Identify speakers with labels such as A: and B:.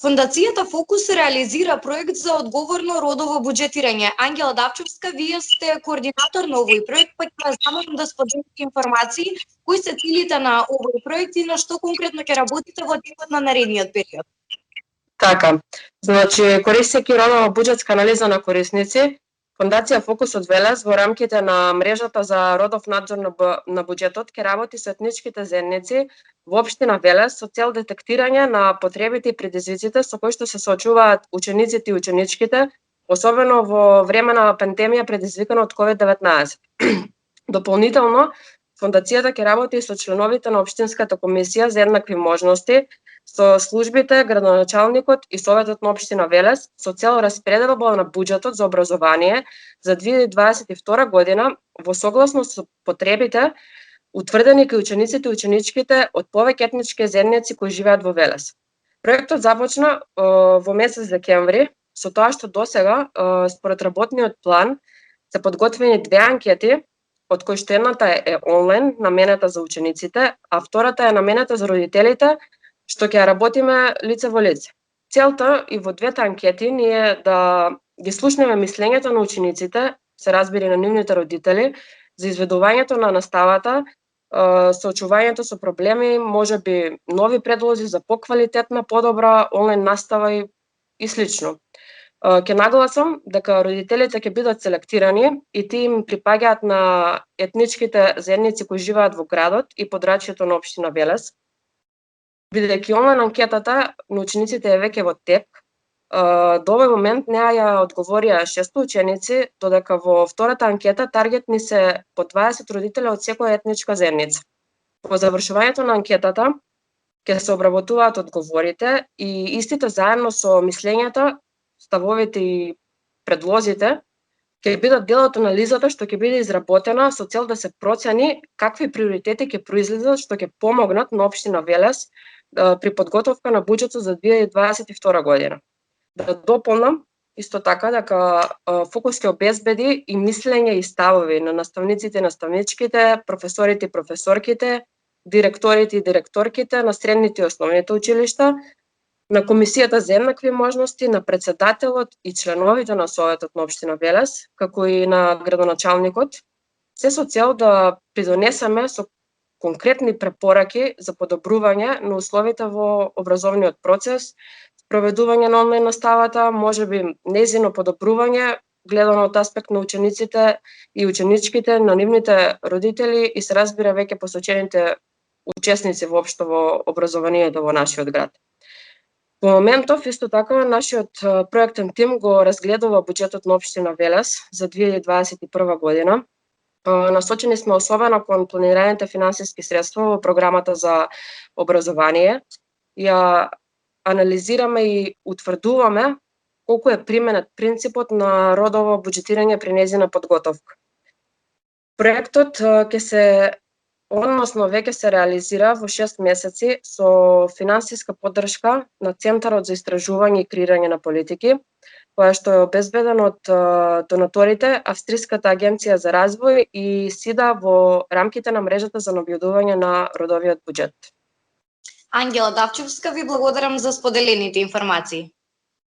A: Фондацијата Фокус реализира проект за одговорно родово буџетирање. Ангела Давчевска, вие сте координатор на овој проект, па ќе ве замолам да споделите информации кои се целите на овој проект и на што конкретно ќе работите во текот на наредниот период.
B: Така, значи, користејќи родова буџетска анализа на корисници, Фондација Фокус од Велес во рамките на мрежата за родов надзор на буџетот ќе работи со етничките заедници во општина Велес со цел детектирање на потребите и предизвиците со кои што се соочуваат учениците и ученичките, особено во време на пандемија предизвикана од COVID-19. Дополнително, Фондацијата ќе работи со членовите на Општинската комисија за еднакви можности, со службите, градоначалникот и Советот на општина Велес со цел распределба на буџетот за образование за 2022 година во согласност со потребите утврдени кај учениците и ученичките од повеќе етнички заедници кои живеат во Велес. Проектот започна во месец декември, со тоа што досега според работниот план се подготвени две анкети, од кои што едната е онлайн, наменета за учениците, а втората е наменета за родителите, што ќе работиме лице во лице. Целта и во двете анкети ние да ги слушнеме мислењето на учениците, се разбира на нивните родители, за изведувањето на наставата, соочувањето со проблеми, можеби нови предлози за поквалитетна, подобра онлайн настава и слично. Ќе нагласам дека родителите ќе бидат селектирани и тие им припаѓаат на етничките заедници кои живеат во градот и подрачјето на општина Велес. Бидејќи онлайн анкетата на учениците е веќе во тек, до овој момент неа ја одговорија 600 ученици, додека во втората анкета таргетни се по 20 родители од секоја етничка заедница. По завршувањето на анкетата ќе се обработуваат одговорите и истите заедно со мислењата, ставовите и предлозите ќе бидат дел од анализата што ќе биде изработена со цел да се процени какви приоритети ќе произлезат што ќе помогнат на општина Велес при подготовка на буџетот за 2022 година. Да дополнам исто така дека Фокус ќе обезбеди и мислење и ставови на наставниците и наставничките, професорите и професорките, директорите и директорките на средните и основните училишта, на Комисијата за еднакви можности, на председателот и членовите на Советот на општина Велес, како и на градоначалникот, се со цел да придонесеме со конкретни препораки за подобрување на условите во образовниот процес, проведување на онлайн наставата, можеби нејзино подобрување гледано од аспект на учениците и ученичките, на нивните родители и се разбира веќе посочените учесници воопшто во образованието во нашиот град. Во моментов, исто така, нашиот проектен тим го разгледува буџетот на општина Велес за 2021 година. Насочени сме особено кон планираните финансиски средства во програмата за образование. Ја анализираме и утврдуваме колку е применет принципот на родово буџетирање при нејзина подготовка. Проектот ќе се веќе се реализира во 6 месеци со финансиска поддршка на Центарот за истражување и креирање на политики, која што е обезбедена од донаторите Австриската агенција за развој и СИДА во рамките на мрежата за набљудување на родовиот буџет.
A: Ангела Давчевска, ви благодарам за споделените информации.